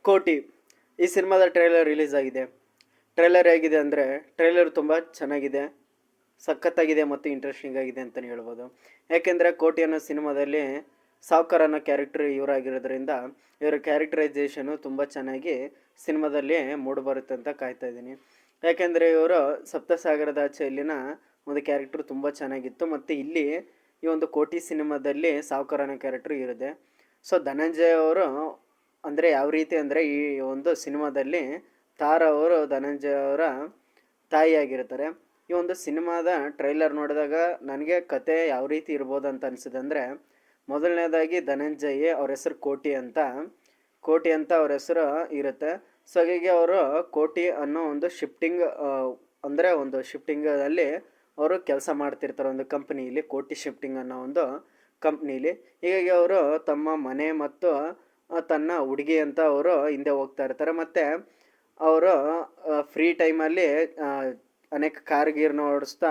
ಕೋಟಿ ಈ ಸಿನಿಮಾದ ಟ್ರೈಲರ್ ರಿಲೀಸ್ ಆಗಿದೆ. ಟ್ರೈಲರ್ ಹೇಗಿದೆ ಅಂದರೆ ಟ್ರೈಲರ್ ತುಂಬ ಚೆನ್ನಾಗಿದೆ, ಸಖತ್ತಾಗಿದೆ ಮತ್ತು ಇಂಟ್ರೆಸ್ಟಿಂಗ್ ಆಗಿದೆ ಅಂತಲೇ ಹೇಳ್ಬೋದು. ಯಾಕೆಂದರೆ ಕೋಟಿ ಅನ್ನೋ ಸಿನಿಮಾದಲ್ಲಿ ಸಾವ್ಕಾರ್ ಅನ್ನೋ ಕ್ಯಾರೆಕ್ಟರ್ ಇವರಾಗಿರೋದ್ರಿಂದ ಇವರ ಕ್ಯಾರೆಕ್ಟರೈಸೇಷನು ತುಂಬ ಚೆನ್ನಾಗಿ ಸಿನಿಮಾದಲ್ಲಿ ಮೂಡಿಬರುತ್ತೆ ಅಂತ ಕಾಯ್ತಾ ಇದ್ದೀನಿ. ಯಾಕೆಂದರೆ ಇವರು ಸಪ್ತಸಾಗರದ ಆಚೆಯಲ್ಲಿನ ಒಂದು ಕ್ಯಾರೆಕ್ಟರ್ ತುಂಬ ಚೆನ್ನಾಗಿತ್ತು ಮತ್ತು ಇಲ್ಲಿ ಈ ಒಂದು ಕೋಟಿ ಸಿನಿಮಾದಲ್ಲಿ ಸಾವ್ಕಾರ್ ಅನ್ನೋ ಕ್ಯಾರೆಕ್ಟರ್ ಇರುತ್ತೆ. ಸೊ ಧನಂಜಯ ಅವರು ಅಂದರೆ ಯಾವ ರೀತಿ ಅಂದರೆ ಈ ಒಂದು ಸಿನಿಮಾದಲ್ಲಿ ತಾರಾ ಅವರು ಧನಂಜಯ ಅವರ ತಾಯಿಯಾಗಿರ್ತಾರೆ. ಈ ಒಂದು ಸಿನಿಮಾದ ಟ್ರೈಲರ್ ನೋಡಿದಾಗ ನನಗೆ ಕತೆ ಯಾವ ರೀತಿ ಇರ್ಬೋದು ಅಂತ ಅನಿಸಿದೆ ಅಂದರೆ, ಮೊದಲನೇದಾಗಿ ಧನಂಜಯ್ ಅವ್ರ ಹೆಸರು ಕೋಟಿ ಅಂತ ಅವ್ರ ಹೆಸರು ಇರುತ್ತೆ. ಸೊ ಹಾಗಾಗಿ ಅವರು ಕೋಟಿ ಅನ್ನೋ ಒಂದು ಶಿಫ್ಟಿಂಗ್ ಅಂದರೆ ಒಂದು ಶಿಫ್ಟಿಂಗಲ್ಲಿ ಅವರು ಕೆಲಸ ಮಾಡ್ತಿರ್ತಾರೆ ಒಂದು ಕಂಪ್ನಿಯಲ್ಲಿ, ಕೋಟಿ ಶಿಫ್ಟಿಂಗ್ ಅನ್ನೋ ಒಂದು ಕಂಪ್ನೀಲಿ. ಹೀಗಾಗಿ ಅವರು ತಮ್ಮ ಮನೆ ಮತ್ತು ತನ್ನ ಹುಡುಗಿ ಅಂತ ಅವರು ಹಿಂದೆ ಹೋಗ್ತಾ ಇರ್ತಾರೆ. ಮತ್ತು ಅವರು ಫ್ರೀ ಟೈಮಲ್ಲಿ ಅನೇಕ ಕಾರ್ ಗೀರ್ನ ಓಡಿಸ್ತಾ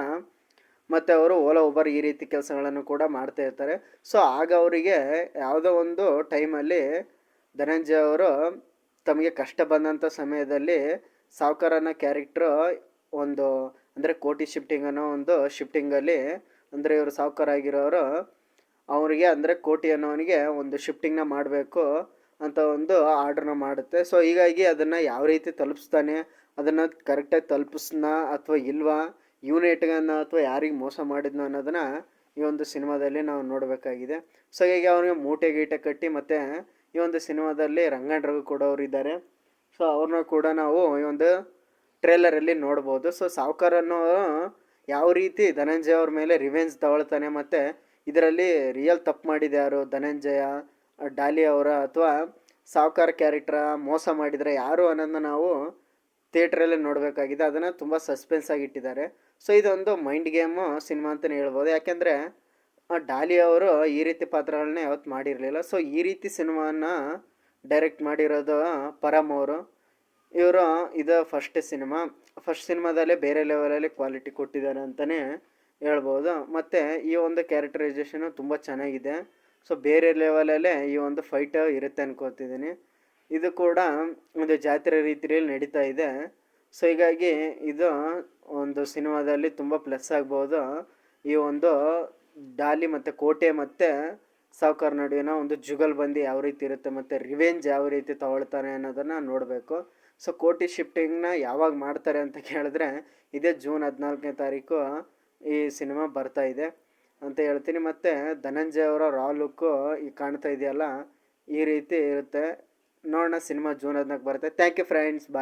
ಮತ್ತು ಅವರು ಓಲಾ ಉಬರ್ ಈ ರೀತಿ ಕೆಲಸಗಳನ್ನು ಕೂಡ ಮಾಡ್ತಾ ಇರ್ತಾರೆ. ಸೊ ಆಗ ಅವರಿಗೆ ಯಾವುದೋ ಒಂದು ಟೈಮಲ್ಲಿ ಧನಂಜಯ ಅವರು ತಮಗೆ ಕಷ್ಟ ಬಂದಂಥ ಸಮಯದಲ್ಲಿ ಸಾವ್ಕಾರ್ ಅನ್ನೋ ಕ್ಯಾರೆಕ್ಟ್ರು ಒಂದು ಅಂದರೆ ಕೋಟಿ ಶಿಫ್ಟಿಂಗ್ ಅನ್ನೋ ಒಂದು ಶಿಫ್ಟಿಂಗಲ್ಲಿ ಅಂದರೆ ಇವರು ಸಾವ್ಕಾರ್ ಆಗಿರೋರು ಅವರಿಗೆ ಅಂದರೆ ಕೋಟಿ ಅನ್ನೋವನಿಗೆ ಒಂದು ಶಿಫ್ಟಿಂಗ್ನ ಮಾಡಬೇಕು ಅಂತ ಒಂದು ಆರ್ಡ್ರನ್ನ ಮಾಡುತ್ತೆ. ಸೊ ಹೀಗಾಗಿ ಅದನ್ನು ಯಾವ ರೀತಿ ತಲುಪಿಸ್ತಾನೆ, ಅದನ್ನು ಕರೆಕ್ಟಾಗಿ ತಲುಪಿಸ್ನಾ ಅಥವಾ ಇಲ್ವಾ, ಯೂನಿಟ್ಗನ್ನ ಅಥವಾ ಯಾರಿಗೆ ಮೋಸ ಮಾಡಿದ್ನೋ ಅನ್ನೋದನ್ನು ಈ ಒಂದು ಸಿನಿಮಾದಲ್ಲಿ ನಾವು ನೋಡಬೇಕಾಗಿದೆ. ಸೊ ಹೀಗಾಗಿ ಅವನಿಗೆ ಮೂಟೆ ಗೀಟೆ ಕಟ್ಟಿ ಮತ್ತು ಈ ಒಂದು ಸಿನಿಮಾದಲ್ಲಿ ರಂಗನ್ ರಘು ಕೂಡ ಅವರು ಇದ್ದಾರೆ. ಸೊ ಅವ್ರನ್ನ ಕೂಡ ನಾವು ಈ ಒಂದು ಟ್ರೇಲರಲ್ಲಿ ನೋಡ್ಬೋದು. ಸೊ ಸಾವ್ಕಾರ್ ಅನ್ನೋರು ಯಾವ ರೀತಿ ಧನಂಜಯ ಅವ್ರ ಮೇಲೆ ರಿವೆಂಜ್ ತಗೊಳ್ತಾನೆ ಮತ್ತು ಇದರಲ್ಲಿ ರಿಯಲ್ ತಪ್ಪು ಮಾಡಿದ ಯಾರು, ಧನಂಜಯ, ಡಾಲಿ ಅವರ ಅಥವಾ ಸಾವ್ಕಾರ್ ಕ್ಯಾರೆಕ್ಟ್ರ, ಮೋಸ ಮಾಡಿದರೆ ಯಾರು ಅನ್ನೋದನ್ನ ನಾವು ಥಿಯೇಟ್ರಲ್ಲಿ ನೋಡಬೇಕಾಗಿದೆ. ಅದನ್ನು ತುಂಬ ಸಸ್ಪೆನ್ಸ್ ಆಗಿ ಇಟ್ಟಿದ್ದಾರೆ. ಸೊ ಇದೊಂದು ಮೈಂಡ್ ಗೇಮು ಸಿನಿಮಾ ಅಂತಲೇ ಹೇಳ್ಬೋದು. ಯಾಕೆಂದರೆ ಡಾಲಿ ಅವರು ಈ ರೀತಿ ಪಾತ್ರಗಳನ್ನ ಯಾವತ್ತು ಮಾಡಿರಲಿಲ್ಲ. ಸೊ ಈ ರೀತಿ ಸಿನಿಮಾನ ಡೈರೆಕ್ಟ್ ಮಾಡಿರೋದು ಪರಮ್ ಅವರು. ಇವರು ಇದು ಫಸ್ಟ್ ಸಿನಿಮಾದಲ್ಲೇ ಬೇರೆ ಲೆವೆಲಲ್ಲಿ ಕ್ವಾಲಿಟಿ ಕೊಟ್ಟಿದ್ದಾರೆ ಅಂತಲೇ ಹೇಳ್ಬೋದು. ಮತ್ತು ಈ ಒಂದು ಕ್ಯಾರೆಕ್ಟರೈಸೇಷನು ತುಂಬ ಚೆನ್ನಾಗಿದೆ. ಸೊ ಬೇರೆ ಲೆವೆಲಲ್ಲೇ ಈ ಒಂದು ಫೈಟ್ ಇರುತ್ತೆ ಅನ್ಕೋತಿದ್ದೀನಿ. ಇದು ಕೂಡ ಒಂದು ಜಾತ್ರೆ ರೀತಿಯಲ್ಲಿ ನಡೀತಾ ಇದೆ. ಸೊ ಹೀಗಾಗಿ ಇದು ಒಂದು ಸಿನಿಮಾದಲ್ಲಿ ತುಂಬ ಪ್ಲಸ್ ಆಗ್ಬೋದು. ಈ ಒಂದು ಡಾಲಿ ಮತ್ತು ಕೋಟೆ ಮತ್ತು ಸಾವ್ಕಾರ್ ನಡುವಿನ ಒಂದು ಜುಗಲ್ಬಂದಿ ಯಾವ ರೀತಿ ಇರುತ್ತೆ ಮತ್ತು ರಿವೆಂಜ್ ಯಾವ ರೀತಿ ತಗೊಳ್ತಾನೆ ಅನ್ನೋದನ್ನು ನೋಡಬೇಕು. ಸೊ ಕೋಟಿ ಶಿಫ್ಟಿಂಗ್ನ ಯಾವಾಗ ಮಾಡ್ತಾರೆ ಅಂತ ಕೇಳಿದ್ರೆ ಇದೇ ಜೂನ್ 14ನೇ ತಾರೀಕು ಈ ಸಿನಿಮಾ ಬರ್ತಾ ಇದೆ ಅಂತ ಹೇಳ್ತೀನಿ. ಮತ್ತು ಧನಂಜಯ ಅವರ ರಾ ಲುಕ್ಕು ಈಗ ಕಾಣ್ತಾ ಇದೆಯಲ್ಲ, ಈ ರೀತಿ ಇರುತ್ತೆ. ನೋಡೋಣ, ಸಿನಿಮಾ ಜೂನ್ 14 ಬರುತ್ತೆ. Thank you friends, bye.